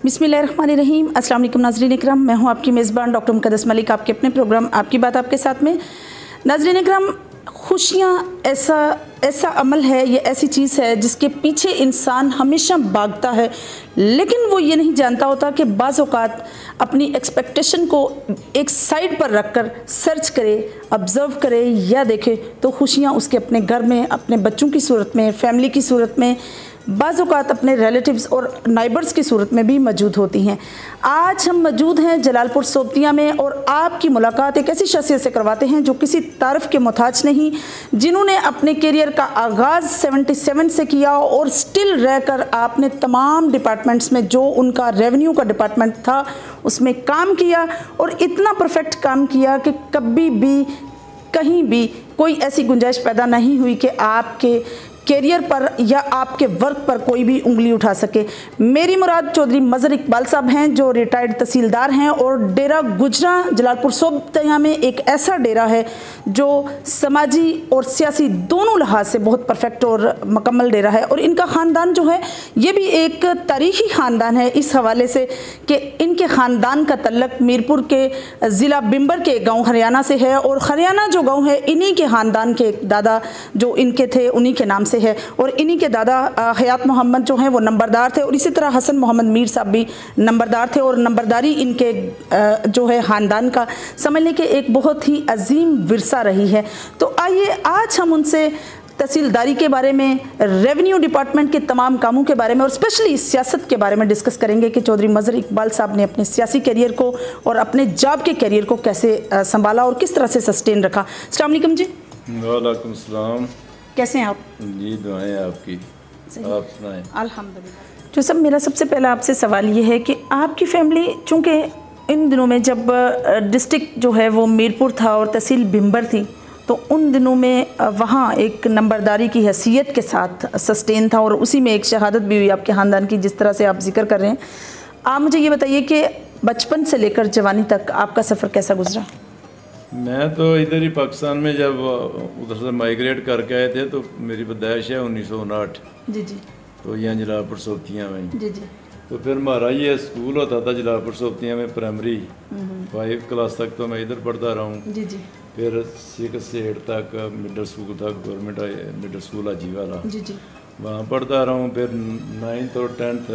बिस्मिल्लाहिर्रहमानिर्रहीम। अस्सलाम वालेकुम नाज़रीन इकराम, मैं हूं आपकी मेज़बान डॉक्टर मुक़द्दस मलिक, आपके अपने प्रोग्राम आपकी बात आपके साथ में। नाज़रीन इकराम, खुशियाँ ऐसा अमल है, ये ऐसी चीज़ है जिसके पीछे इंसान हमेशा भागता है, लेकिन वो ये नहीं जानता होता कि बाज़ औक़ात अपनी एक्सपेक्टेशन को एक साइड पर रख कर सर्च करे, ऑब्ज़र्व करे या देखे तो खुशियाँ उसके अपने घर में, अपने बच्चों की सूरत में, फैमिली की सूरत में, बाज़ औक़ात अपने रिलेटिव्स और नाइबर्स की सूरत में भी मौजूद होती हैं। आज हम मौजूद हैं जलालपुर सोबतिया में और आपकी मुलाकात एक ऐसी शख्सियत से करवाते हैं जो किसी तारीफ़ के मोहताज नहीं, जिन्होंने अपने करियर का आगाज़ 77 से किया और स्टिल रहकर आपने तमाम डिपार्टमेंट्स में जो उनका रेवेन्यू का डिपार्टमेंट था उसमें काम किया और इतना परफेक्ट काम किया कि कभी भी कहीं भी कोई ऐसी गुंजाइश पैदा नहीं हुई कि आपके कैरियर पर या आपके वर्क पर कोई भी उंगली उठा सके। मेरी मुराद चौधरी मज़हर इकबाल साहब हैं जो रिटायर्ड तहसीलदार हैं और डेरा गुजरा जलालपुर सोबतिया में एक ऐसा डेरा है जो समाजी और सियासी दोनों लिहाज से बहुत परफेक्ट और मुकम्मल डेरा है। और इनका ख़ानदान जो है ये भी एक तारीख़ी ख़ानदान है इस हवाले से कि इनके ख़ानदान का तल्लक मीरपुर के ज़िला बिम्बर के गाँव हरियाणा से है और हरियाणा जो गाँव है इन्हीं के ख़ानदान के दादा जो इनके थे उन्हीं के नाम से है और इन्हीं के दादा हयात मोहम्मद जो हैं वो नंबरदार थे और इसी तरह हसन मोहम्मद मीर साहब भी नंबरदार थे और नंबरदारी इनके जो है ख़ानदान का समझ लें कि एक बहुत ही अजीम विरसा रही है। तो आइए आज हम उनसे तहसीलदारी के बारे में, रेवेन्यू डिपार्टमेंट के तमाम कामों के बारे में और स्पेशली सियासत के बारे में डिस्कस करेंगे कि चौधरी मज़हर इकबाल साहब ने अपने सियासी करियर को और अपने जॉब के करियर को कैसे संभाला और किस तरह से सस्टेन रखा। अस्सलाम वालेकुम जी। वालेकुम सलाम। कैसे हैं आप? जी दुआएं आपकी, आप सुनाएं। अल्हम्दुलिल्लाह। जो सब मेरा सबसे पहला आपसे सवाल ये है कि आपकी फैमिली, चूँकि इन दिनों में जब डिस्ट्रिक्ट जो है वो मीरपुर था और तहसील बिम्बर थी, तो उन दिनों में वहाँ एक नंबरदारी की हैसियत के साथ सस्टेन था और उसी में एक शहादत भी हुई आपके ख़ानदान की, जिस तरह से आप जिक्र कर रहे हैं। आप मुझे ये बताइए कि बचपन से लेकर जवानी तक आपका सफ़र कैसा गुजरा? मैं तो इधर ही पाकिस्तान में जब उधर से माइग्रेट करके आए थे तो मेरी पैदाइश है 1959। जी जी। तो यहाँ जलालपुर सोबतिया में। जी जी। तो फिर हमारा ये स्कूल होता था जलालपुर सोबतिया में, प्राइमरी 5 क्लास तक तो मैं इधर पढ़ता रहा हूँ। जी जी। फिर 6 से 8 तक मिडल स्कूल था, गवर्नमेंट मिडल स्कूल अजी वाला। जी जी। वहाँ पढ़ता रहा हूँ। फिर 9th और 10th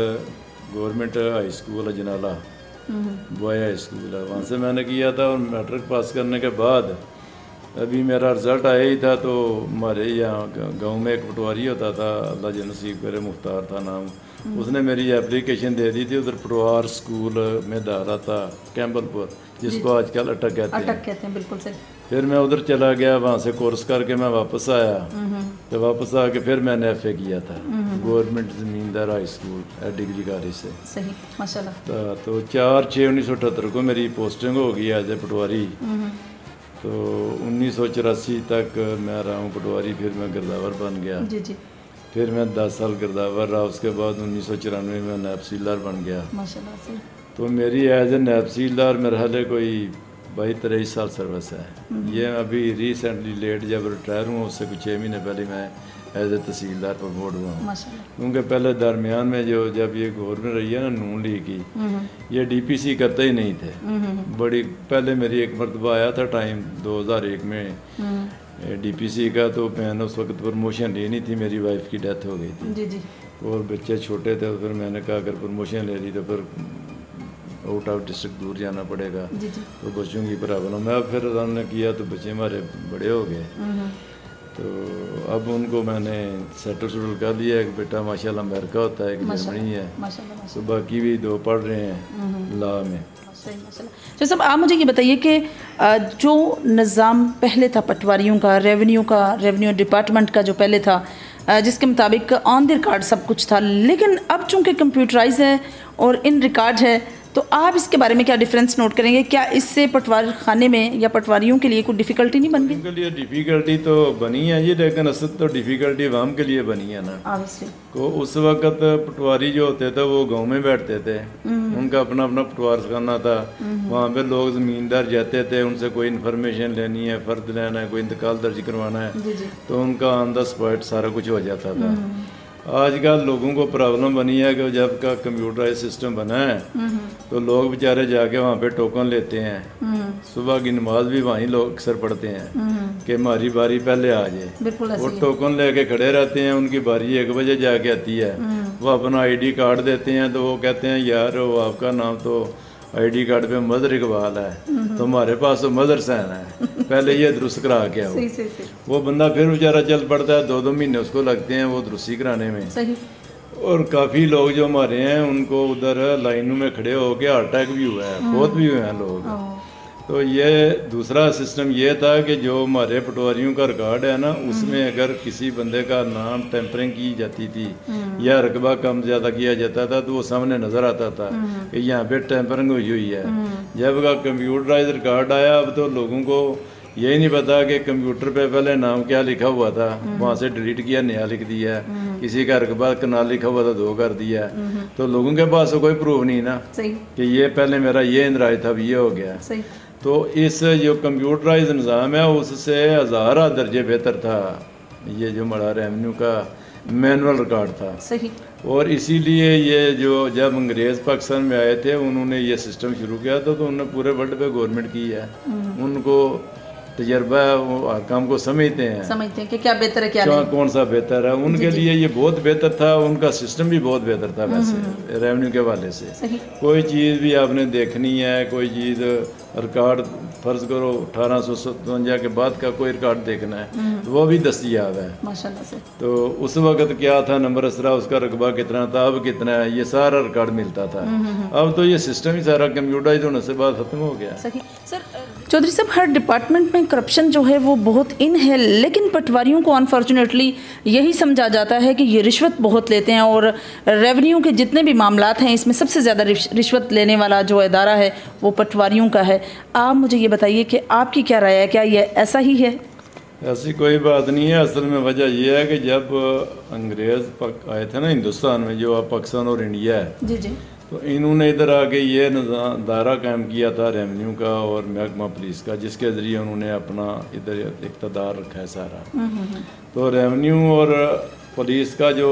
government high school Ajnala boy high school है, वहाँ से मैंने किया था। और मैट्रिक पास करने के बाद अभी मेरा रिज़ल्ट आया ही था तो हमारे यहाँ गांव में एक पटवारी होता था, अल्लाह जो नसीब करे, मुख्तार था नाम, उसने मेरी एप्लीकेशन दे दी थी। उधर पटवार स्कूल में डाला था कैम्बलपुर, जिसको आजकल अटक कहते हैं। बिल्कुल सही। फिर मैं उधर चला गया, वहाँ से कोर्स करके मैं वापस आया। तो वापस आके फिर मैंने FA किया था गवर्नमेंट ज़मींदार हाई स्कूल डिग्री कॉलेज से। सही, माशाल्लाह। तो 4/6/1978 को मेरी पोस्टिंग हो गई एज ए पटवारी। तो 1984 तक मैं रहा हूँ पटवारी। फिर मैं गिरदावर बन गया। जी जी। फिर मैं 10 साल गिरदावर रहा। उसके बाद 1994 में नायब तहसीलदार बन गया। माशाल्लाह से। तो मेरी एज ए नायब तहसीलदार मेरे हाल कोई 22-23 साल सर्विस है। ये अभी रिसेंटली लेट जब रिटायर हुआ उससे कुछ 6 महीने पहले मैं एज ए तहसीलदार प्रमोट हुआ हूँ। क्योंकि पहले दरमियान में जो जब ये गवर्नमेंट रही है ना नून लीग की, ये DPC करते ही नहीं थे। बड़ी पहले मेरी एक मरतबा आया था टाइम 2001 में DPC का, तो मैंने उस वक्त प्रमोशन ली नहीं थी, मेरी वाइफ की डेथ हो गई थी। जी जी। और बच्चे छोटे थे। तो फिर मैंने कहा अगर प्रमोशन ले ली तो फिर आउट ऑफ डिस्ट्रिक्ट दूर जाना पड़ेगा। जी जी। तो बच्चों की प्रॉब्लम है। फिर हमने किया तो बच्चे हमारे बड़े हो गए। तो अब उनको मैंने सेटल कर लिया। एक बेटा माशाल्लाह अमेरिका होता है, एक जर्मनी है। तो बाकी भी 2 पढ़ रहे हैं लॉ में। तो सब आप मुझे ये बताइए कि जो निज़ाम पहले था पटवारियों का, रेवेन्यू डिपार्टमेंट का जो पहले था, जिसके मुताबिक ऑन द रिकॉर्ड सब कुछ था, लेकिन अब चूँकि कंप्यूटराइज है और इन रिकॉर्ड है, तो आप इसके बारे में क्या डिफरेंस नोट करेंगे? क्या इससे पटवार खाने में या पटवारियों के लिए कोई डिफ़िकल्टी नहीं बन गई? उनके लिए डिफ़िकल्टी तो बनी है जी, लेकिन असल तो डिफ़िकल्टी आवाम के लिए बनी है ना। ऑब्वियसली। तो उस वक्त पटवारी जो होते थे वो गांव में बैठते थे, उनका अपना अपना पटवार खाना था। वहाँ पे लोग ज़मींदार जाते थे, उनसे कोई इन्फॉर्मेशन लेनी है, फ़र्द लेना है, कोई इंतकाल दर्ज करवाना है, तो उनका ऑन द स्पॉट सारा कुछ हो जाता था। आजकल लोगों को प्रॉब्लम बनी है कि जब का कंप्यूटराइज सिस्टम बना है तो लोग बेचारे जाके वहाँ पे टोकन लेते हैं। सुबह की नमाज भी वहीं लोग अक्सर पढ़ते हैं कि हमारी बारी पहले आ जाए। वो टोकन लेके खड़े रहते हैं, उनकी बारी 1 बजे जाके आती है। वो अपना आईडी कार्ड देते हैं तो वो कहते हैं यार वो आपका नाम तो आईडी कार्ड पे मदर इकबाल है, तो हमारे पास तो मदर सैन है, पहले ये दुरुस्त करा के आओ। वो बंदा फिर बेचारा चल पड़ता है, 2-2 महीने उसको लगते हैं वो दुरुस्ती कराने में। और काफ़ी लोग जो हमारे हैं उनको उधर लाइनों में खड़े होके हार्ट अटैक भी हुआ है, फौत भी हुए हैं लोग। तो ये दूसरा सिस्टम ये था कि जो हमारे पटवारियों का रिकॉर्ड है ना, उसमें अगर किसी बंदे का नाम टेम्परिंग की जाती थी या रकबा कम ज़्यादा किया जाता था तो वो सामने नज़र आता था कि यहाँ पे टेम्परिंग हुई हुई है। जब का कंप्यूटराइज रिकॉर्ड आया अब तो लोगों को यही नहीं पता कि कंप्यूटर पे पहले नाम क्या लिखा हुआ था, वहाँ से डिलीट किया नया लिख दिया, किसी का रकबा कनाल लिखा हुआ था 2 कर दिया। तो लोगों के पास तो कोई प्रूफ नहीं ना कि ये पहले मेरा ये इंदराज था अब ये हो गया। तो इस जो कंप्यूटराइज निज़ाम है उससे हज़ारा दर्जे बेहतर था ये जो हमारा रेवेन्यू का मैनुअल रिकॉर्ड था। सही। और इसीलिए ये जो जब अंग्रेज़ पाकिस्तान में आए थे उन्होंने ये सिस्टम शुरू किया था तो उन्होंने पूरे वर्ल्ड पे गवर्नमेंट की है, उनको तजर्बा है, वो काम को समझते हैं कि क्या बेहतर है क्या नहीं, कौन सा बेहतर है। उनके लिए ये बहुत बेहतर था, उनका सिस्टम भी बहुत बेहतर था। वैसे रेवेन्यू के हवाले से कोई चीज़ भी आपने देखनी है, कोई चीज़ रिकॉर्ड फ़र्ज़ करो 1857 के बाद का कोई रिकॉर्ड देखना है तो वो भी दस्तियाब है माशाल्लाह से। तो उस वक्त क्या था, नंबर असरा उसका रकबा कितना था, अब कितना है, ये सारा रिकॉर्ड मिलता था। अब तो ये सिस्टम ही सारा कंप्यूटराइज होने से बाद ख़त्म हो गया। सर चौधरी साहब, हर डिपार्टमेंट में करप्शन जो है वो बहुत इन है, लेकिन पटवारियों को अनफॉर्चुनेटली यही समझा जाता है कि ये रिश्वत बहुत लेते हैं और रेवेन्यू के जितने भी मामलात हैं इसमें सबसे ज़्यादा रिश्वत लेने वाला जो इदारा है वो पटवारियों का है। आप मुझे ये बताइए कि आपकी क्या राय है, क्या ये ऐसा ही है? ऐसी कोई बात नहीं है। असल में वजह यह है कि जब अंग्रेज़ आए थे ना हिंदुस्तान में, जो अब पाकिस्तान और इंडिया है, जी जी, तो इन्होंने इधर आके ये दायरा कायम किया था रेवेन्यू का और महकमा पुलिस का, जिसके ज़रिए उन्होंने अपना इधर इक़्तिदार रखा है सारा। तो रेवेन्यू और पुलिस का जो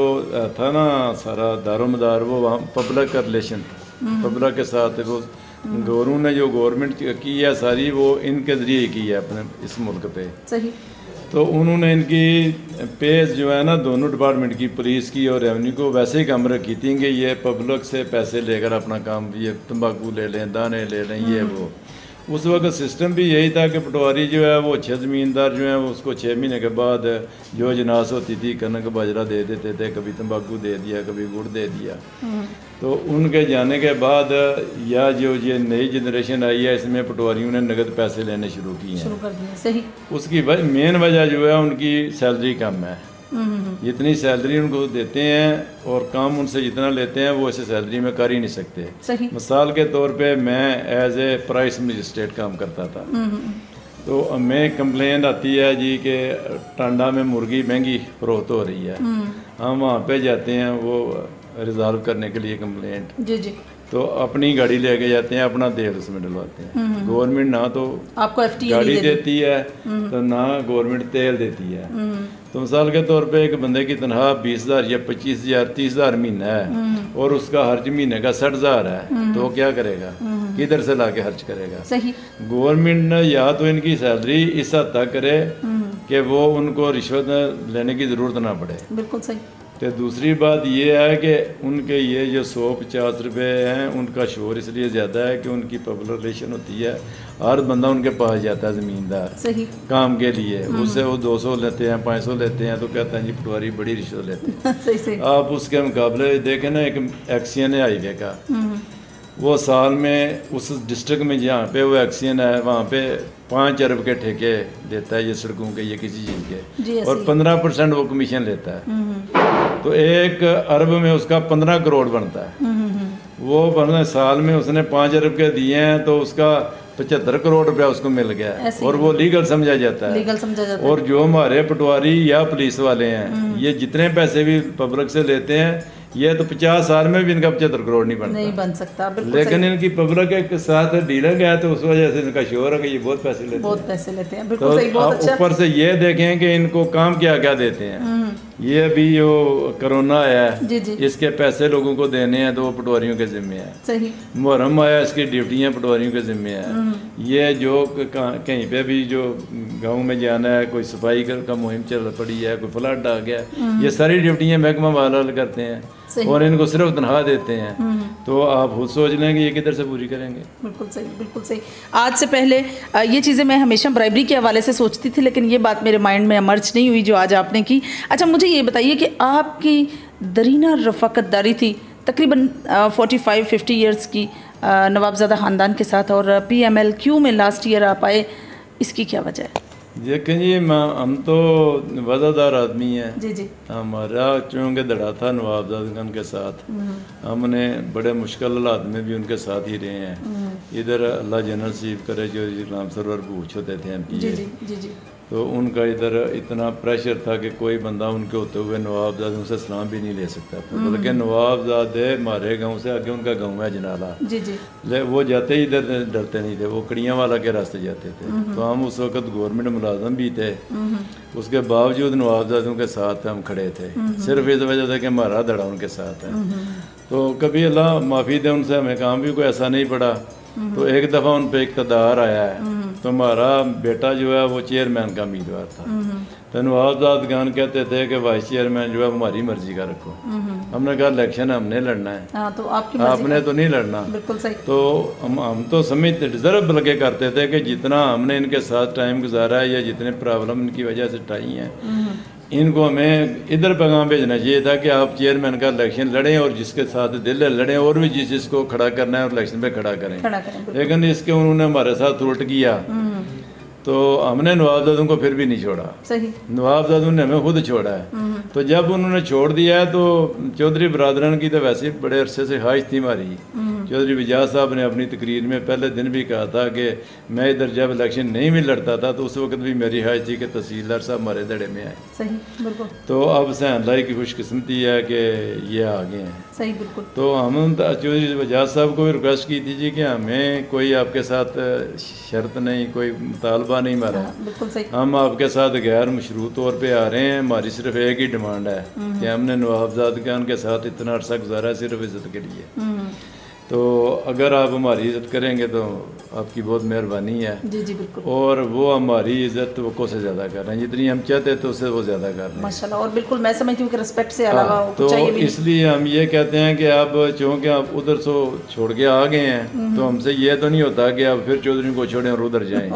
था ना सारा दारोमदार वो वहाँ पब्लिक का रिलेशन था, पब्लिक के साथ वो गवर्नमेंट ने जो गवर्नमेंट की है सारी वो इनके ज़रिए की है अपने इस मुल्क पे। सही। तो उन्होंने इनकी पेज जो है ना दोनों डिपार्टमेंट की, पुलिस की और रेवेन्यू को, वैसे ही काम रखी थी कि ये पब्लिक से पैसे लेकर अपना काम, ये तंबाकू ले लें, दाने ले लें, ये वो। उस वक्त सिस्टम भी यही था कि पटवारी जो है वो अच्छे ज़मींदार जो है वो उसको 6 महीने के बाद जो जिनास होती थी कनक बाजरा दे देते थे, कभी तंबाकू दे दिया, कभी गुड़ दे दिया। तो उनके जाने के बाद या जो ये नई जनरेशन आई है इसमें पटवारियों ने नगद पैसे लेने शुरू किए हैं। सही। उसकी मेन वजह जो है उनकी सैलरी कम है, जितनी सैलरी उनको देते हैं और काम उनसे जितना लेते हैं वो ऐसे सैलरी में कर ही नहीं सकते। सही। मिसाल के तौर पे मैं एज ए प्राइस मजिस्ट्रेट काम करता था, तो हमें कंप्लेंट आती है जी कि टांडा में मुर्गी महंगी फरोख्त हो रही है, हम वहाँ पे जाते हैं वो रिजॉल्व करने के लिए कंप्लेंट, जी जी, तो अपनी गाड़ी लेके जाते हैं, अपना तेल उसमें डलवाते हैं। गवर्नमेंट ना तो आपको गाड़ी देती है तो ना गवर्नमेंट तेल देती है। तो मिसाल के तौर पे एक बंदे की तनख्वाह 20,000 या 25,000 30,000 महीना है और उसका खर्च महीने का 60,000 है, तो वो क्या करेगा, किधर से ला के खर्च करेगा? सही। गवर्नमेंट ने या तो इनकी सैलरी इस हद तक करे कि वो उनको रिश्वत लेने की ज़रूरत ना पड़े। बिल्कुल सही। तो दूसरी बात ये है कि उनके ये जो 150 रुपये हैं उनका शोर इसलिए ज़्यादा है कि उनकी पब्लिक रिलेशन होती है, हर बंदा उनके पास जाता है ज़मींदार सही काम के लिए, उससे वो 200 लेते हैं, 500 लेते हैं, तो कहते हैं जी पटवारी बड़ी रिश्वत लेते हैं। सही सही। आप उसके मुकाबले देखें ना, एक एक्सियन है हाईवे का, वो साल में उस डिस्ट्रिक्ट में जहाँ पे वो एक्सियन है वहाँ पे 5 अरब के ठेके देता है ये सड़कों के, ये किसी चीज़ के, और 15% वो कमीशन लेता है। तो 1 अरब में उसका 15 करोड़ बनता है। वो बनने साल में उसने 5 अरब के दिए हैं तो उसका 75 करोड़ रुपया उसको मिल गया और वो लीगल समझा जाता है। लीगल समझा जाता है। और जो हमारे पटवारी या पुलिस वाले हैं ये जितने पैसे भी पब्लिक से लेते हैं ये तो 50 साल में भी इनका 75 करोड़ नहीं बन सकता। लेकिन इनकी पब्लिक के साथ डीलिंग है तो उस वजह से इनका शोर है कि ये बहुत पैसे लेते हैं। तो ऊपर से ये देखें कि इनको काम क्या क्या देते हैं। ये अभी जो कोरोना आया है जी जी इसके पैसे लोगों को देने हैं तो वो पटवारियों के जिम्मे है। सही। मुहर्रम आया इसकी ड्यूटियाँ पटवारियों के जिम्मे है। ये जो कहीं पे भी जो गांव में जाना है, कोई सफाई का मुहिम चल पड़ी है, कोई फ्लड आ गया, ये सारी ड्यूटियाँ महकमा वाला करते हैं और इनको सिर्फ तनख्वाह देते हैं। तो आप खुद सोच लेंगे ये किधर से पूरी करेंगे। बिल्कुल सही, बिल्कुल सही। आज से पहले ये चीज़ें मैं हमेशा ब्राइबरी के हवाले से सोचती थी, लेकिन ये बात मेरे माइंड में एमर्ज नहीं हुई जो आज आपने की। अच्छा, मुझे ये बताइए कि आपकी दरीना रफ़ाकतदारी थी तकरीबन 45-50 ईयर्स की नवाबज़ादा ख़ानदान के साथ, और PMLQ में लास्ट ईयर आप आए, इसकी क्या वजह है? देखें जी, हम तो वज़ादार आदमी हैं जी जी। हमारा चूँकि दड़ा था नवाबज़ादा खान के साथ, हमने बड़े मुश्किल हालात में भी उनके साथ ही रहे हैं। इधर अल्लाह जन्नत नसीब करे जो गुलाम सरवर भूछ होते थे MP, जी जी जी जी। तो उनका इधर इतना प्रेशर था कि कोई बंदा उनके होते हुए नवाबजादे उनसे सलाम भी नहीं ले सकता था। बल्कि नवाबजादे हमारे गांव से आगे उनका गांव है जनाला, जी जी, वो जाते ही इधर डरते नहीं थे, वो कड़ियाँ वाला के रास्ते जाते थे। तो हम उस वक्त गवर्नमेंट मुलाजम भी थे, उसके बावजूद नवाबजादों के साथ हम खड़े थे, सिर्फ इस वजह से कि हमारा धड़ा उनके साथ है। तो कभी अल्लाह माफ़ी दे उनसे हमें काम भी कोई ऐसा नहीं पड़ा। तो एक दफ़ा उन पर इक़्तिदार आया है, तो हमारा बेटा जो है वो चेयरमैन का उम्मीदवार था। तो नवाबजाद खान कहते थे कि वाइस चेयरमैन जो है हमारी मर्जी का रखो। हमने कहा इलेक्शन हमने लड़ना है, तो आपने तो नहीं लड़ना। बिल्कुल सही। तो हम तो समझते डिज़र्व लगे करते थे कि जितना हमने इनके साथ टाइम गुजारा है या जितने प्रॉब्लम इनकी वजह से उठाई हैं, इनको हमें इधर पैगाम भेजना चाहिए था कि आप चेयरमैन का इलेक्शन लड़ें और जिसके साथ दिल है लड़ें, और भी जिसको खड़ा करना है और इलेक्शन पे खड़ा करें। लेकिन इसके उन्होंने हमारे साथ उल्ट किया, तो हमने नवाबजादों को फिर भी नहीं छोड़ा। सही। नवाबजादों ने हमें खुद छोड़ा है। तो जब उन्होंने छोड़ दिया है तो चौधरी बरादरान की तो वैसे ही बड़े अरसे से ख्वाहिश थी हमारी। चौधरी विजाज साहब ने अपनी तकरीर में पहले दिन भी कहा था कि मैं इधर जब इलेक्शन नहीं भी लड़ता था तो उस वक्त भी मेरी ख्वाहिश थी कि तहसीलदार साहब हमारे दड़े में आए। सही, बिल्कुल। तो अब सहनलाई की खुशकिस्मती है कि ये आ गए हैं। सही, बिल्कुल। तो हम चौधरी विजाज साहब को भी रिक्वेस्ट की थी जी कि हमें कोई आपके साथ शर्त नहीं, कोई मुतालबा नहीं हमारा। बिल्कुल सही। हम आपके साथ गैर मशरू तौर पे आ रहे हैं, हमारी सिर्फ एक ही डिमांड है कि हमने नवाबजाद खान के साथ इतना अरसा गुजारा है सिर्फ इज्जत के लिए। तो अगर आप हमारी इज्जत करेंगे तो आपकी बहुत मेहरबानी है। जी जी, बिल्कुल। और वो हमारी इज्जत वक़्त से ज़्यादा कर रहे हैं, जितनी हम चाहते थे उससे वो ज़्यादा कर रहे हैं माशाल्लाह। और बिल्कुल मैं समझती हूँ कि रिस्पेक्ट से अलावा तो इसलिए हम ये कहते हैं कि आप चूँकि आप उधर से छोड़ के आ गए हैं तो हमसे ये तो नहीं होता कि आप फिर चौधरी को छोड़ें और उधर जाएँ।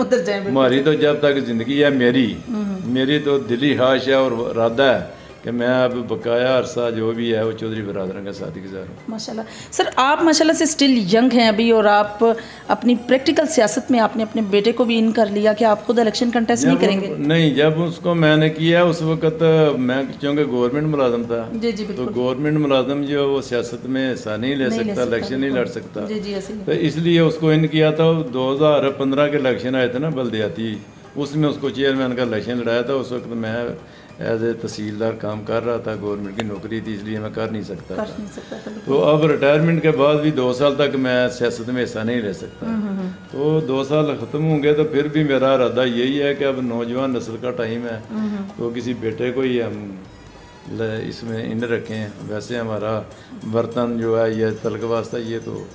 हमारी तो जब तक ज़िंदगी है मेरी तो दिली ख्वाहिश है और इरादा है कि मैं अब बकाया अरसा जो भी है वो चौधरी बरादरान के साथ ही गुजारूँ। माशाल्लाह। सर, आप माशाल्लाह से स्टिल यंग हैं अभी, और आप अपनी प्रैक्टिकल सियासत में आपने अपने बेटे को भी इन कर लिया कि आप खुद इलेक्शन कंटेस्ट नहीं करेंगे? नहीं, जब उसको मैंने किया उस वक्त मैं चूँकि गवर्नमेंट मुलाजम था। जी जी, तो गवर्नमेंट मुलाजम जो वो सियासत में हिस्सा नहीं ले सकता, इलेक्शन नहीं लड़ सकता। तो इसलिए उसको इन किया था। 2015 के इलेक्शन आए थे ना बल्दियाती, उसमें उसको चेयरमैन का इलेक्शन लड़ाया था। उस वक्त मैं एज ए तहसीलदार काम कर रहा था, गवर्नमेंट की नौकरी थी, इसलिए मैं कर नहीं सकता था। तो अब रिटायरमेंट के बाद भी 2 साल तक मैं सियासत में हिस्सा नहीं ले सकता। तो 2 साल ख़त्म होंगे तो फिर भी मेरा इरादा यही है कि अब नौजवान नस्ल का टाइम है तो किसी बेटे को ही हम इसमें इन रखें। वैसे हमारा बर्तन जो है ये तलक वास्ता ये तो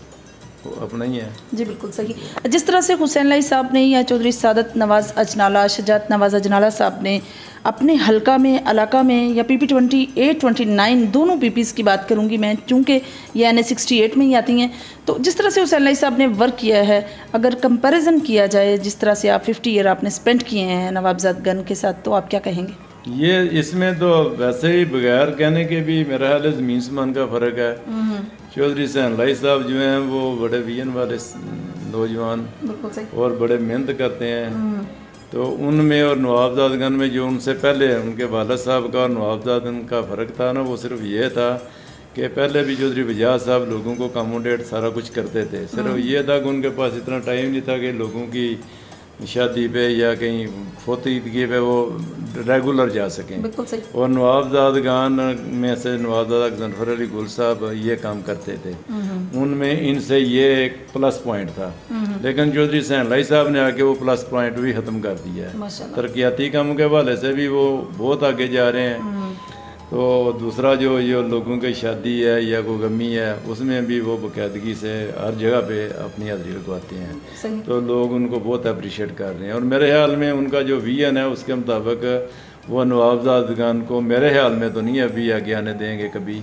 अपना ही है। जी बिल्कुल सही। जिस तरह से हुसैन लाई साहब ने या चौधरी सादत नवाज़ अजनाला, शजात नवाज़ अजनाला साहब ने अपने हलका में, इलाका में, या PP 28-29 दोनों PPs की बात करूंगी मैं चूँकि ये NA 68 में ही आती हैं, तो जिस तरह से हुसैन लाई साहब ने वर्क किया है, अगर कंपैरिजन किया जाए जिस तरह से आप 50 ईयर आपने स्पेंड किए हैं नवाबजाद गन के साथ, तो आप क्या कहेंगे? ये इसमें तो वैसे ही बगैर कहने के भी मेरा ख्याल है ज़मीन आसमान का फ़र्क है। चौधरी हुसैन लाई साहब जो हैं वो बड़े विजन वाले नौजवान और बड़े मेहनत करते हैं। तो उनमें और नवाबजाद गन में जो उनसे पहले उनके वालिद साहब का और नवाबजाद गन का फ़र्क था ना, वो सिर्फ ये था कि पहले भी चौधरी विजाज साहब लोगों को अकोमोडेट सारा कुछ करते थे। सिर्फ ये था कि उनके पास इतना टाइम नहीं था कि लोगों की शादी पे या कहीं फोतीदगी पे वो रेगुलर जा सकें। बिल्कुल सही। और नवाबजाद खान में से नवाबजादा गजनफर अली गुल साहब ये काम करते थे, उनमें इनसे ये एक प्लस पॉइंट था। लेकिन चौधरी हुसैन लाई साहब ने आके वो प्लस पॉइंट भी ख़त्म कर दिया है। तरक्याती कामों के हवाले से भी वो बहुत आगे जा रहे हैं। तो दूसरा जो ये लोगों की शादी है या कोई गमी है उसमें भी वो बाकायदगी से हर जगह पे अपनी हाज़िरी लगवाते हैं, तो लोग उनको बहुत अप्रिशिएट कर रहे हैं। और मेरे ख्याल में उनका जो विजन है उसके मुताबिक वो नवाबजाद खान को मेरे ख्याल में तो नहीं अभी आगे आने देंगे कभी,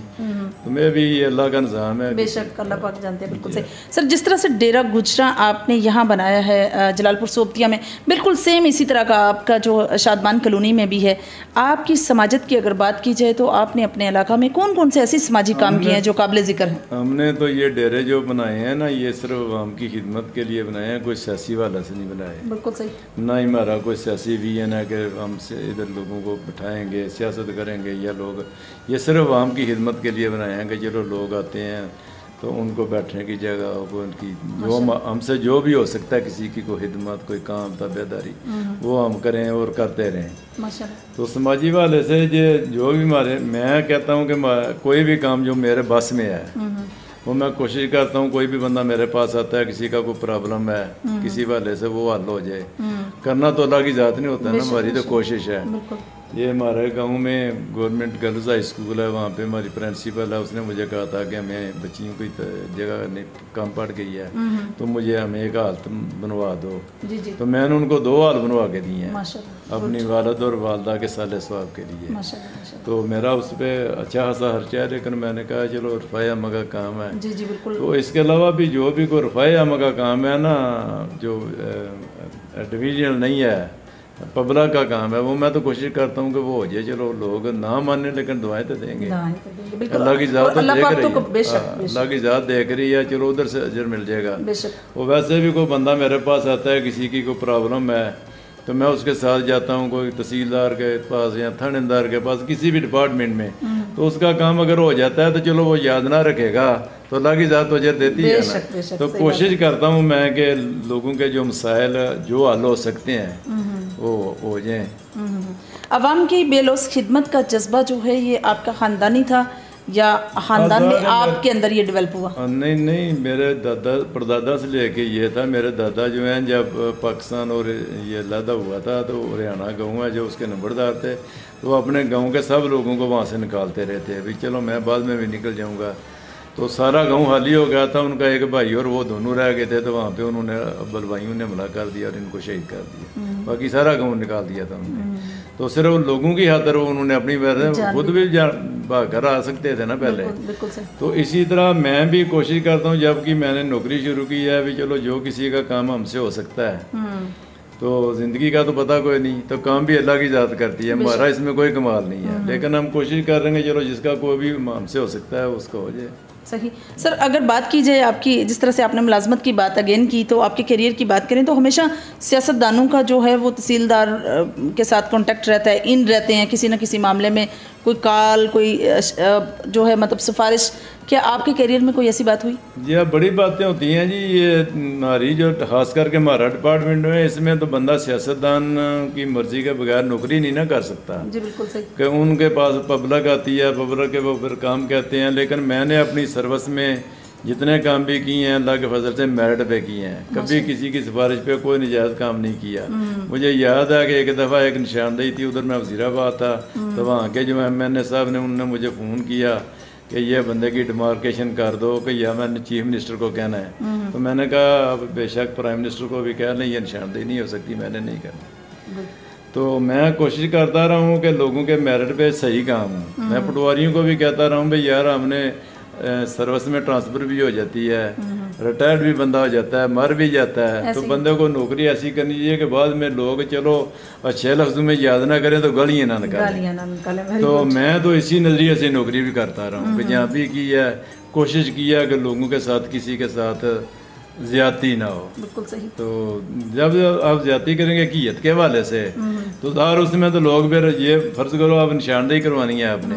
तो मैं भी ये अल्लाह का निज़ाम है, बेशक अल्लाह पाक जानते हैं। बिल्कुल सही सर, जिस तरह से डेरा गुजरा आपने यहाँ बनाया है जलालपुर सोबतिया में, बिल्कुल सेम इसी तरह का आपका जो शादमान कॉलोनी में भी है। आपकी समाजत की अगर बात की जाए तो आपने अपने इलाका में कौन कौन से ऐसे समाजी काम किए हैं जो काबिल ज़िक्र हैं? हमने तो ये डेरे जो बनाए हैं ना, ये सिर्फ आवाम की खिदमत के लिए बनाए हैं, कोई सियासी वाला से नहीं बनाए। बिल्कुल सही। ना ही हमारा कोई सियासी विजन है कि हमसे इधर लोगों को बिठाएंगे सियासत करेंगे, या लोग ये सिर्फ आवाम की खिदमत के लिए बनाए हैं कि चलो लोग आते हैं तो उनको बैठने की जगह हो, उनकी जो हमसे जो भी हो सकता है किसी की कोई खिदमत कोई काम ताबेदारी वो हम करें और करते रहें। माशाल्लाह। तो समाजी वाले से जो भी हमारे, मैं कहता हूँ कि कोई भी काम जो मेरे बस में है वो मैं कोशिश करता हूँ, कोई भी बंदा मेरे पास आता है किसी का कोई प्रॉब्लम है किसी वाले से वो हल हो जाए। करना तो अल्लाह की ज़ात नहीं होता ना, हमारी तो कोशिश है। ये हमारे गांव में गवर्नमेंट गर्ल्स हाई स्कूल है, वहाँ पे हमारी प्रिंसिपल है, उसने मुझे कहा था कि हमें बच्चियों की जगह नहीं कम पड़ गई है तो मुझे हमें एक हाल बनवा दो। तो मैंने उनको 2 हाल बनवा के दिए हैं अपनी वालद और वालदा के साले स्वाब के लिए। तो मेरा उस पर अच्छा खासा खर्चा है, लेकिन मैंने कहा चलो रफ़ाए अम्मा का काम है। तो इसके अलावा भी जो भी कोई रफ़ाए अम्मा का काम है ना, जो डिवीजनल नहीं है पब्लिक का काम है, वो मैं तो कोशिश करता हूँ कि वो हो जाए। चलो लोग ना माने लेकिन दुआएं तो देंगे, अल्लाह की ज़ात तो देख रही है, अल्लाह की ज़ात देख रही है, चलो उधर से अजर मिल जाएगा। वो वैसे भी कोई बंदा मेरे पास आता है किसी की कोई प्रॉब्लम है तो मैं उसके साथ जाता हूँ, कोई तहसीलदार के पास या थानेदार के पास किसी भी डिपार्टमेंट में, तो उसका काम अगर हो जाता है तो चलो वो याद ना रखेगा तो अल्लाह की ज़ात अजर देती है ना। तो कोशिश करता हूँ मैं कि लोगों के जो मसाइल जो हल हो सकते हैं वो हो जाए। अवाम की बेलौस खिदमत का जज्बा जो है ये आपका ख़ानदानी था या ख़ानदान में आपके अंदर ये डेवलप हुआ? नहीं, मेरे दादा परदादा से लेके ये था। मेरे दादा जो हैं जब पाकिस्तान और ये अलहदा हुआ था तो हरियाणा गाँव है जो उसके नंबरदार थे, तो अपने गाँव के सब लोगों को वहाँ से निकालते रहते हैं, भाई चलो मैं बाद में भी निकल जाऊँगा। तो सारा गांव खाली हो गया था, उनका एक भाई और वो दोनों रह गए थे, तो वहाँ पे उन्होंने अब्बल भाइयों ने हमला कर दिया और इनको शहीद कर दिया, बाकी सारा गांव निकाल दिया था उन्होंने। तो सिर्फ लोगों की खातर उन्होंने अपनी खुद भी भाग कर आ सकते थे ना पहले। तो इसी तरह मैं भी कोशिश करता हूँ, जबकि मैंने नौकरी शुरू की है भी चलो जो किसी का काम हमसे हो सकता है, तो ज़िंदगी का तो पता कोई नहीं, तो काम भी अल्लाह की ज़ात करती है, हमारा इसमें कोई कमाल नहीं है, लेकिन हम कोशिश कर रहे हैं चलो जिसका कोई भी हमसे हो सकता है उसका हो जाए। सही सर, अगर बात की जाए आपकी, जिस तरह से आपने मुलाजमत की बात अगेन की, तो आपके करियर की बात करें तो हमेशा सियासतदानों का जो है वो तहसीलदार के साथ कांटेक्ट रहता है, इन रहते हैं किसी न किसी मामले में, कोई कॉल कोई जो है मतलब सिफारिश। क्या आपके करियर में कोई ऐसी बात हुई? जी हाँ, बड़ी बातें होती हैं जी। ये हमारी जो खास करके हमारा डिपार्टमेंट है इसमें तो बंदा सियासतदान की मर्जी के बगैर नौकरी नहीं ना कर सकता। जी बिल्कुल सही। कि उनके पास पब्लिक आती है, पब्लिक के वो फिर काम कहते हैं, लेकिन मैंने अपनी सर्विस में जितने काम भी किए हैं अल्लाह के फजल से मेरिट पे किए हैं, कभी किसी की सिफारिश पे कोई नजायज़ काम नहीं किया। मुझे याद है कि एक दफ़ा एक निशानदेही थी, उधर मैं वज़ीराबाद था, तो वहाँ के जो MNA साहब ने उन्होंने मुझे फ़ोन किया कि ये बंदे की डिमार्केशन कर दो, कि यह मैंने चीफ मिनिस्टर को कहना है। तो मैंने कहा अब बेशक प्राइम मिनिस्टर को भी कह लें, ये निशानदेही नहीं हो सकती, मैंने नहीं करना। तो मैं कोशिश करता रहा हूँ कि लोगों के मेरिट पे सही काम हूँ। मैं पटवारियों को भी कहता रहा हूँ भाई यार हमने सर्विस में ट्रांसफ़र भी हो जाती है, रिटायर्ड भी बंदा हो जाता है, मर भी जाता है, तो बंदे को नौकरी ऐसी करनी चाहिए कि बाद में लोग चलो अच्छे लफ्ज़ों में याद ना करें तो गालियाँ ना निकालें। तो मैं तो इसी नज़रिए से नौकरी भी करता रहा हूँ कि जहाँ भी की है कोशिश किया कि लोगों के साथ किसी के साथ ज़्यादती ना हो। बिल्कुल सही। तो जब आप ज़्यादती करेंगे कीयत के हवाले से तो ज़ाहिर उसमें तो लोग फिर ये फ़र्ज़ करो आप निशानदेही करवानी है आपने,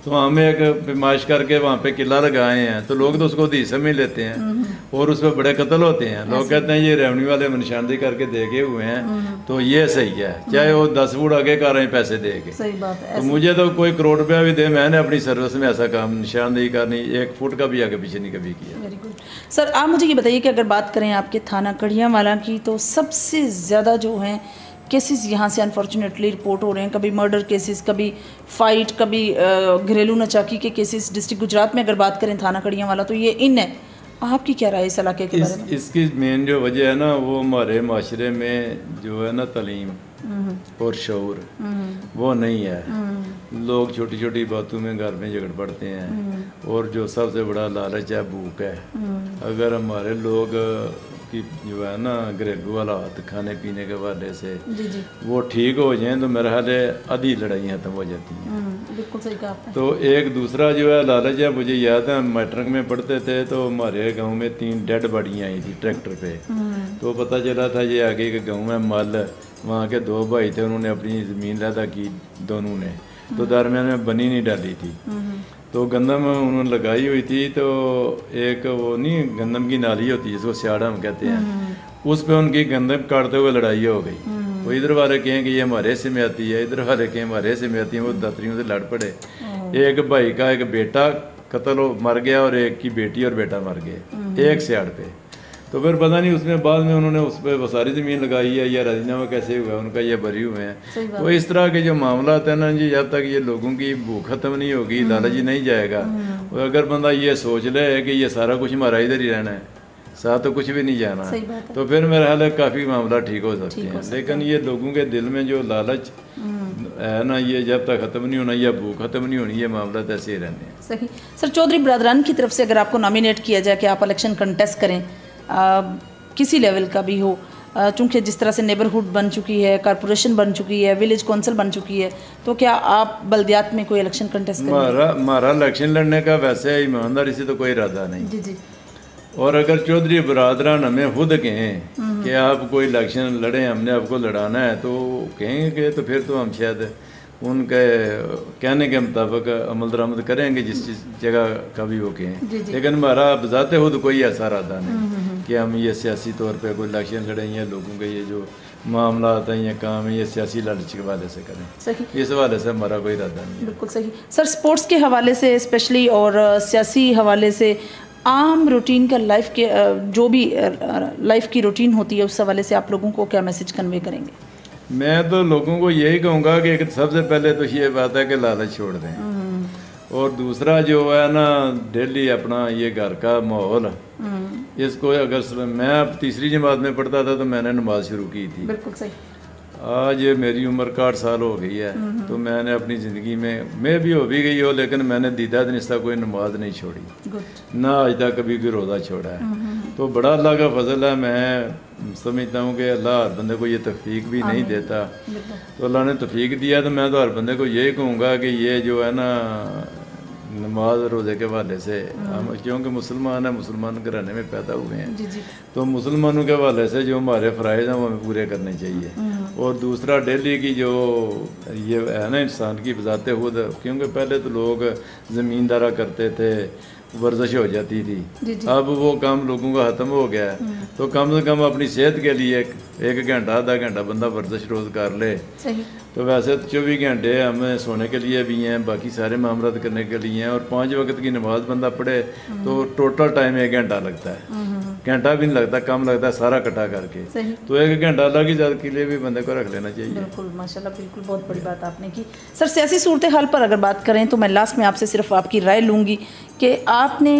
तो हमें एक पैमाइश करके वहाँ पे किला लगाए हैं, तो लोग तो उसको दी समझ लेते हैं और उस पर बड़े कत्ल होते हैं। लोग कहते हैं ये रेवन्यू वाले निशानदेही करके देखे हुए हैं तो ये सही है, चाहे वो 10 फुट आगे कर रहे हैं पैसे दे के। सही बात है। तो मुझे तो कोई करोड़ रुपया भी दे, मैंने अपनी सर्विस में ऐसा काम निशानदेही करनी 1 फुट का भी आगे पीछे नहीं कभी किया। वेरी गुड सर, आप मुझे ये बताइए कि अगर बात करें आपके थाना कड़ियांवाला की, तो सबसे ज़्यादा जो हैं केसेस यहाँ से अनफॉर्चुनेटली रिपोर्ट हो रहे हैं, कभी मर्डर केसेस, कभी फाइट, कभी घरेलू नचाकी के केसेस। डिस्ट्रिक्ट गुजरात में अगर बात करें थाना कड़ियाँ वाला, तो ये इन है। आपकी क्या राय है इस इलाके के बारे में? इसकी मेन जो वजह है ना, वो हमारे माशरे में जो है ना तालीम और शऊर वो नहीं है। लोग छोटी छोटी बातों में घर में झगड़ पड़ते हैं, और जो सबसे बड़ा लालच है भूख है। अगर हमारे लोग की जो है ना घरेलू हालात खाने पीने के हवाले से वो ठीक हो जाएं, तो मेरा ख्याल है आधी लड़ाइयाँ खत्म हो जाती हैं। बिल्कुल सही कहा आपने। तो एक दूसरा जो है लालच है, मुझे याद है हम मैट्रिक में पढ़ते थे तो हमारे गांव में 3 डेड बॉडियाँ आई थी ट्रैक्टर पे। तो पता चला था ये आगे के गांव में मल, वहाँ के 2 भाई थे, उन्होंने अपनी ज़मीन लैदा की दोनों ने, तो दरमियान में बनी नहीं डाली थी। तो गंदम उन्होंने लगाई हुई थी, तो एक वो नहीं गंदम की नाली होती है जिसको स्याड़ा हम कहते हैं, उस पे उनकी गंदम काटते हुए लड़ाई हो गई। वो इधर वाले कहें कि ये हमारे हिस्से में आती है, इधर वाले कहें हमारे हिस्से में आती है। वो दातरियों से लड़ पड़े। एक भाई का एक बेटा कत्ल मर गया और एक की बेटी और बेटा मर गए एक स्याड़ पे। तो फिर पता नहीं उसमें बाद में उन्होंने उस पर सारी ज़मीन लगाई है या राजीनामा कैसे हुआ उनका, ये भरी हुए हैं। तो इस तरह के जो मामला है ना जी, जब तक ये लोगों की भूख खत्म नहीं होगी, लालच ही नहीं जाएगा। और अगर बंदा ये सोच ले कि ये सारा कुछ हमारा इधर ही रहना है, साथ तो कुछ भी नहीं जाना, तो फिर मेरा ख्याल है काफ़ी मामला ठीक हो सकते हैं। लेकिन ये लोगों के दिल में जो लालच है ना, ये जब तक ख़त्म नहीं होना या भूख खत्म नहीं होनी, ये मामला तो ऐसे ही रहने हैं। सही। सर, चौधरी ब्रादरान की तरफ से अगर आपको नॉमिनेट किया जाए कि आप इलेक्शन कंटेस्ट करें, किसी लेवल का भी हो, चूँकि जिस तरह से नेबरहुड बन चुकी है, कॉरपोरेशन बन चुकी है, विलेज काउंसिल बन चुकी है, तो क्या आप बल्दियात में कोई इलेक्शन कंटेस्ट करेंगे? हमारा इलेक्शन लड़ने का वैसे ईमानदारी से तो कोई इरादा नहीं। जी जी। और अगर चौधरी बरादरान हमें खुद कहें कि आप कोई इलेक्शन लड़ें, हमने आपको लड़ाना है, तो कहेंगे तो फिर तो हम शायद उनके कहने के मुताबिक अमल दरामद करेंगे जिस जगह का भी वो कहें। लेकिन हमारा बजाते खुद कोई ऐसा इरादा नहीं कि हम ये सियासी तौर पे कोई इलेक्शन लड़ें या लोगों के ये जो मामला आता है या काम है ये सियासी लालच के हवाले से करें। सही। इस हवाले से हमारा कोई इरादा नहीं है। बिल्कुल सही। सर, स्पोर्ट्स के हवाले से स्पेशली और सियासी हवाले से आम रूटीन का लाइफ के जो भी लाइफ की रूटीन होती है, उस हवाले से आप लोगों को क्या मैसेज कन्वे करेंगे? मैं तो लोगों को यही कहूँगा कि सबसे पहले तो ये बात है कि लालच छोड़ दें, और दूसरा जो है ना डेली अपना ये घर का माहौल, इसको अगर मैं अब 3री जमात में पढ़ता था तो मैंने नमाज शुरू की थी। बिल्कुल सही। आज मेरी उम्र 60 साल हो गई है, तो मैंने अपनी ज़िंदगी में मैं भी हो भी गई हो, लेकिन मैंने दीदा निस्ता कोई नमाज नहीं छोड़ी, ना आज तक कभी कोई रोज़ा छोड़ा है। तो बड़ा अल्लाह का फजल है। मैं समझता हूँ कि अल्लाह हर बंदे को ये तौफीक भी नहीं देता, तो अल्लाह ने तौफीक दिया। तो मैं तो हर बंदे को यही कहूँगा कि ये जो है ना नमाज रोज़े के हवाले से, हम क्योंकि मुसलमान है, मुसलमान घराने में पैदा हुए हैं, तो मुसलमानों के हवाले से जो हमारे फ़राइज़ हैं वो हमें पूरे करने चाहिए। और दूसरा डेली की जो ये है ना इंसान की बजाते खुद, क्योंकि पहले तो लोग ज़मींदारा करते थे, वर्जिश हो जाती थी, अब वो काम लोगों का ख़त्म हो गया है। तो कम से कम अपनी सेहत के लिए 1 घंटा आधा घंटा बंदा वर्जिश रोज़ कर ले। तो वैसे तो 24 घंटे हमें सोने के लिए भी हैं, बाकी सारे मामला करने के लिए हैं, और 5 वक्त की नमाज बंदा पढ़े तो टोटल टाइम 1 घंटा लगता है, घंटा भी नहीं लगता, कम लगता है सारा इकट्ठा करके। तो 1 घंटा अल्लाह की ज़ात के लिए भी बंदे को रख लेना चाहिए। बिल्कुल, माशाल्लाह, बिल्कुल बहुत बड़ी बात आपने की। सर, सियासी सूरत हाल पर अगर बात करें तो मैं लास्ट में आपसे सिर्फ आपकी राय लूँगी कि आपने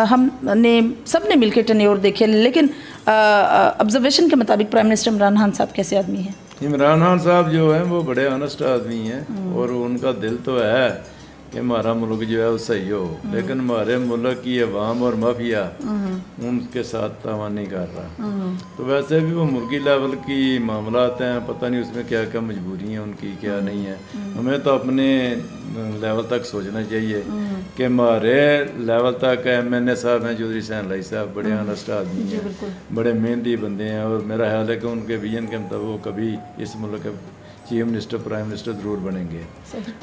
हमने सब ने मिलकर टेन्योर देखे, लेकिन ऑब्जर्वेशन के मुताबिक प्राइम मिनिस्टर इमरान खान साहब कैसे आदमी हैं? इमरान खान साहब जो हैं वो बड़े ऑनेस्ट आदमी हैं, और उनका दिल तो है कि हमारा मुल्क जो है वो सही हो, लेकिन हमारे मुल्क की अवाम और माफिया उनके साथ तावान नहीं कर रहा। तो वैसे भी वो मुल्की लेवल की मामला आते हैं, पता नहीं उसमें क्या क्या मजबूरी है उनकी, क्या नहीं है। हमें तो अपने लेवल तक सोचना चाहिए कि हमारे लेवल तक MNA साहब हैं, चौधरी हुसैन लाई साहब बड़े ऑनेस्ट आदमी हैं, बड़े मेहनती बंदे हैं, और मेरा ख्याल है कि उनके विजन के मुताबिक वो कभी इस मुल्क के चीफ मिनिस्टर प्राइम मिनिस्टर ज़रूर बनेंगे।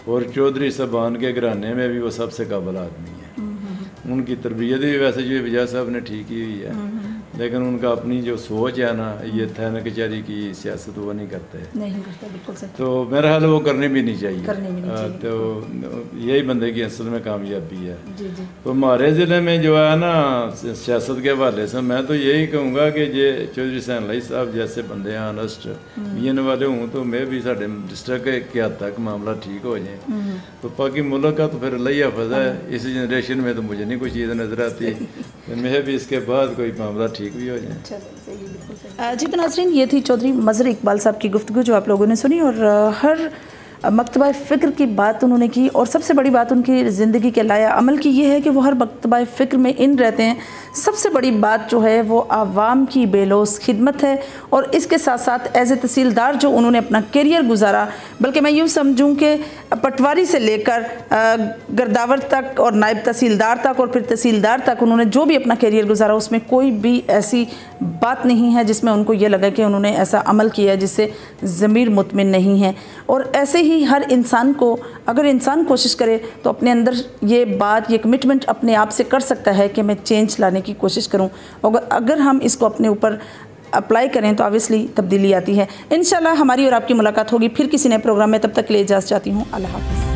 और चौधरी साहबान के घराने में भी वो सबसे काबिल आदमी है, उनकी तरबियत भी वैसे जो विजय साहब ने ठीक ही हुई है। लेकिन उनका अपनी जो सोच है ना, ये थाना कचहरी की सियासत वो नहीं करते, नहीं करते, बिल्कुल सही। तो मेरा ख्याल वो करनी भी नहीं चाहिए, तो यही बंदे की असल में कामयाबी है। जी जी। तो हमारे ज़िले में जो है ना सियासत के हवाले से मैं तो यही कहूँगा कि ये चौधरी हुसैन लाई साहब जैसे बंदे हैं ऑनेस्ट विजन वाले हूँ, तो मैं भी साढ़े डिस्ट्रिक्ट के हद तक मामला ठीक हो जाए, तो बाकी मुल्क का तो फिर अल्लाह ही हफ़ज़ है। इस जनरेशन में तो मुझे नहीं कोई चीज़ नज़र आती, तो मैं भी इसके बाद कोई मामला ठीक भी हो जाए। जी नाज़रीन, ये थी चौधरी मज़हर इकबाल साहब की गुफ्तगू जो आप लोगों ने सुनी, और हर मकतबा फ़िक्र की बात उन्होंने की, और सबसे बड़ी बात उनकी ज़िंदगी के लाया अमल की ये है कि वो हर मकतबा फ़िक्र में इन रहते हैं। सबसे बड़ी बात जो है वो आवाम की बेलौस खिदमत है, और इसके साथ साथ एज ए तहसीलदार जो उन्होंने अपना करियर गुजारा, बल्कि मैं यूँ समझूँ कि पटवारी से लेकर गिरदावर तक और नायब तहसीलदार तक और फिर तहसीलदार तक उन्होंने जो भी अपना करियर गुजारा, उसमें कोई भी ऐसी बात नहीं है जिसमें उनको ये लगा कि उन्होंने ऐसा अमल किया है जिससे ज़मीर मुतमिन नहीं है। और ऐसे ही हर इंसान को, अगर इंसान कोशिश करे तो अपने अंदर ये बात, ये कमिटमेंट अपने आप से कर सकता है कि मैं चेंज लाने की कोशिश करूं, और अगर हम इसको अपने ऊपर अप्लाई करें तो ऑब्वियसली तब्दीली आती है। इंशाल्लाह हमारी और आपकी मुलाकात होगी फिर किसी नए प्रोग्राम में, तब तक के लिए इजाज़त चाहती हूँ। अल्लाह हाफ़िज़।